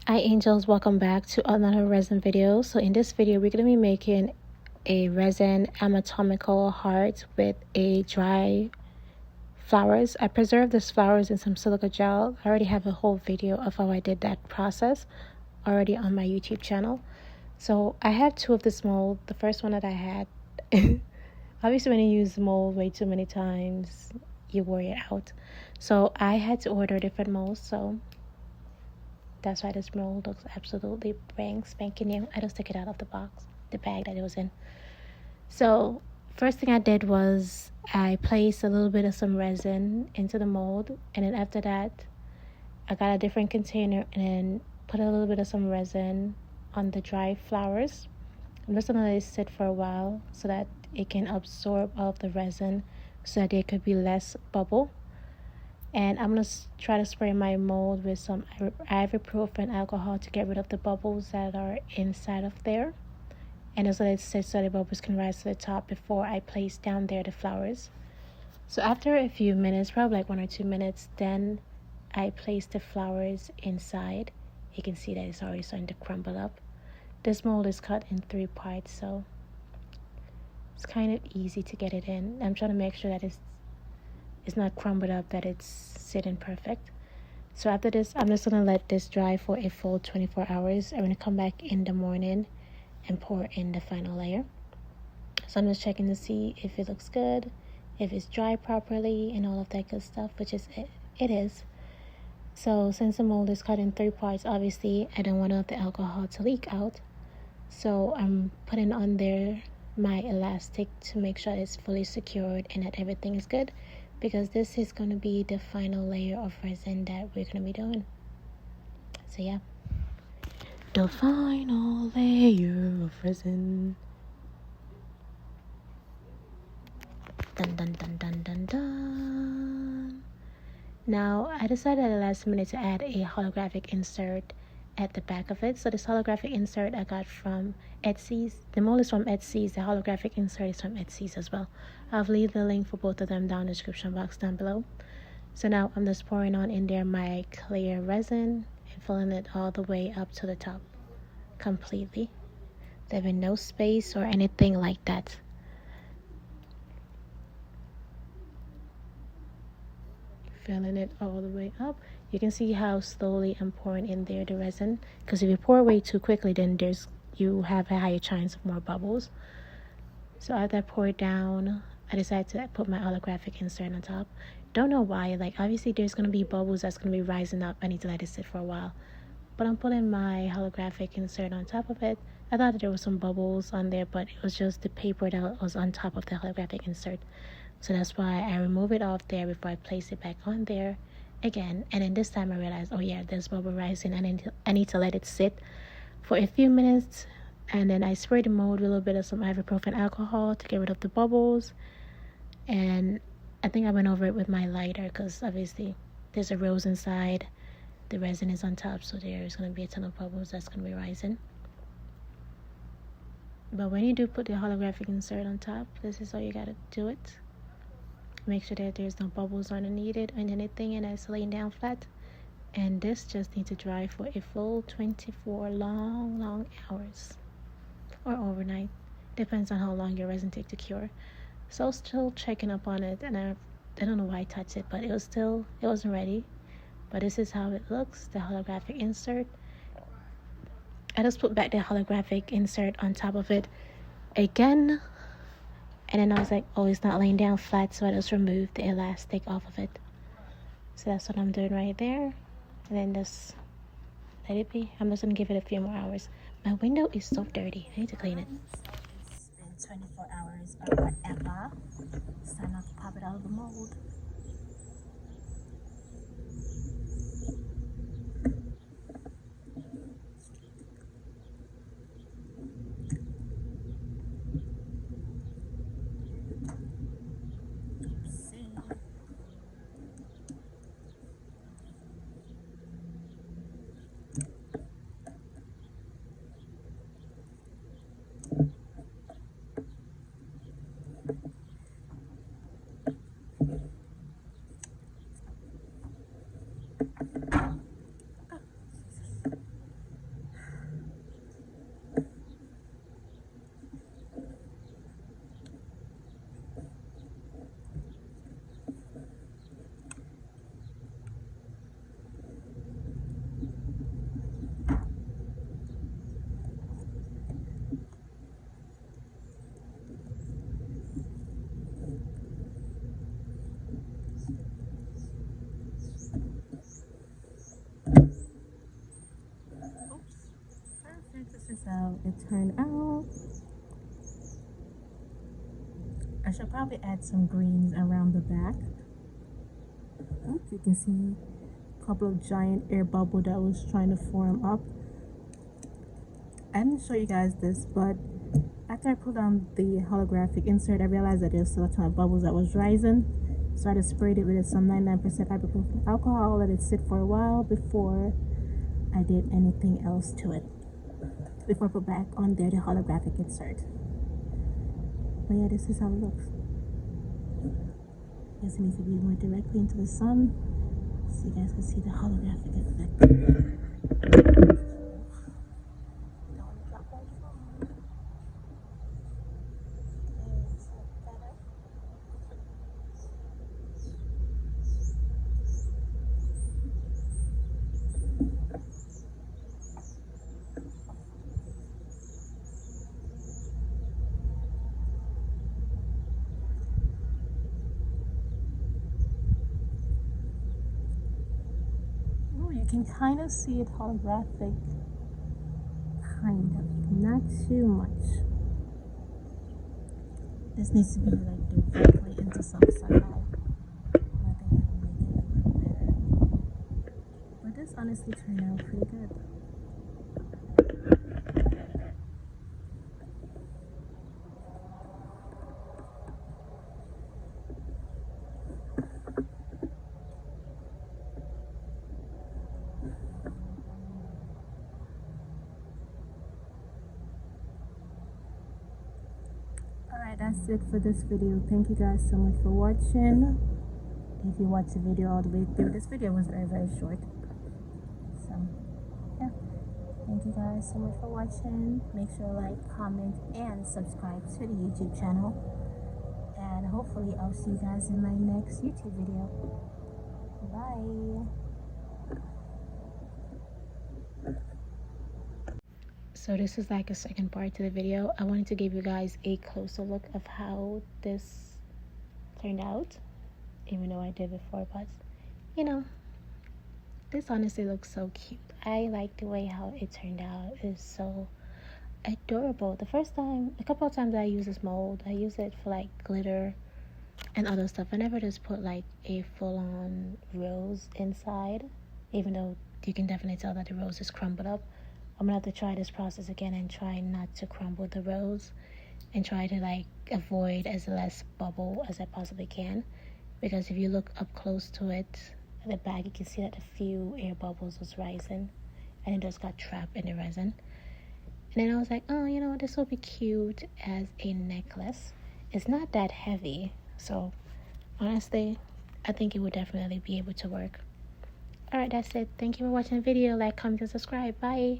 Hi angels, welcome back to another resin video. So in this video we're going to be making a resin anatomical heart with a dry flowers. I preserved these flowers in some silica gel. I already have a whole video of how I did that process already on my YouTube channel. So I have two of this mold. The first one that I had, obviously when you use mold way too many times you wear it out. So I had to order different molds. So that's why this mold looks absolutely brand spanking new. I just took it out of the box, the bag that it was in. So first thing I did was I placed a little bit of some resin into the mold, and then after that I got a different container and then put a little bit of some resin on the dry flowers. I'm just gonna let it sit for a while so that it can absorb all of the resin so that there could be less bubble. And I'm going to try to spray my mold with some ibuprofen alcohol to get rid of the bubbles that are inside of there. And just let it sit so the bubbles can rise to the top before I place down there the flowers. So after a few minutes, probably like 1 or 2 minutes, then I place the flowers inside. You can see that it's already starting to crumble up. This mold is cut in 3 parts, so it's kind of easy to get it in. I'm trying to make sure that it's not crumbled up, that it's sitting perfect. So after this, I'm just gonna let this dry for a full 24 hours. I'm gonna come back in the morning and pour in the final layer. So I'm just checking to see if it looks good, if it's dry properly, and all of that good stuff, which is it is. So since the mold is cut in 3 parts, obviously I don't want the alcohol to leak out. So I'm putting on there my elastic to make sure it's fully secured and that everything is good, because this is going to be the final layer of resin that we're going to be doing. So yeah, the final layer of resin. Dun dun dun dun dun dun. Now I decided at the last minute to add a holographic insert at the back of it. So this holographic insert I got from Etsy's. The mold is from Etsy's. The holographic insert is from Etsy's as well. I'll leave the link for both of them down in the description box down below. So now I'm just pouring on in there my clear resin and filling it all the way up to the top completely, leaving no space or anything like that. Filling it all the way up. You can see how slowly I'm pouring in there the resin, because if you pour way too quickly, then you have a higher chance of more bubbles. So after I pour it down, I decided to put my holographic insert on top. Don't know why, like obviously there's going to be bubbles that's going to be rising up. I need to let it sit for a while, but I'm putting my holographic insert on top of it. I thought that there was some bubbles on there, but it was just the paper that was on top of the holographic insert. So that's why I remove it off there before I place it back on there again. And then this time I realized, oh yeah, there's bubble rising. I need to let it sit for a few minutes. And then I spray the mold with a little bit of some ibuprofen alcohol to get rid of the bubbles. And I think I went over it with my lighter, because obviously there's a rose inside. The resin is on top, so there's going to be a ton of bubbles that's going to be rising. But when you do put the holographic insert on top, this is how you got to do it. Make sure that there's no bubbles underneath it and anything, and it's laying down flat. And this just needs to dry for a full 24 long hours, or overnight, depends on how long your resin takes to cure. So still checking up on it, and I don't know why I touched it, but it wasn't ready. But this is how it looks, the holographic insert. I just put back the holographic insert on top of it again, and then I was like, oh, it's not laying down flat, so I just removed the elastic off of it. So that's what I'm doing right there, and then just let it be. I'm just gonna give it a few more hours. My window is so dirty, I need to clean it. It's been 24 hours or whatever. It's time to pop it out of the mold. it turned out. I should probably add some greens around the back. Oops, you can see a couple of giant air bubbles that was trying to form up. I didn't show you guys this, but after I put on the holographic insert, I realized that there's still a ton of bubbles that was rising. So I just sprayed it with some 99% ibuprofen alcohol, let it sit for a while before I did anything else to it. Before I put back on there the holographic insert. But yeah, this is how it looks. I guess it needs to be more directly into the sun so you guys can see the holographic effect. You can kind of see it holographic, kind of, not too much. This needs to be like directly into some sunlight. I think that will make it a little better. But this honestly turned out pretty good. Alright, that's it for this video. Thank you guys so much for watching. If you watched the video all the way through, this video was very, very short. So, yeah. Thank you guys so much for watching. Make sure to like, comment, and subscribe to the YouTube channel. And hopefully I'll see you guys in my next YouTube video. Bye. So this is like a second part to the video. I wanted to give you guys a closer look of how this turned out, even though I did before, but you know, this honestly looks so cute. I like the way how it turned out. It's so adorable. The first time, a couple of times I use this mold, I use it for like glitter and other stuff. I never just put like a full-on rose inside, even though you can definitely tell that the rose is crumbled up. I'm gonna have to try this process again and try not to crumble the rose and try to like avoid as less bubble as I possibly can, because if you look up close to it at the back, you can see that a few air bubbles was rising and it just got trapped in the resin. And then I was like, oh, you know, this will be cute as a necklace. It's not that heavy, so honestly I think it would definitely be able to work. Alright, that's it. Thank you for watching the video. Like, comment, and subscribe. Bye.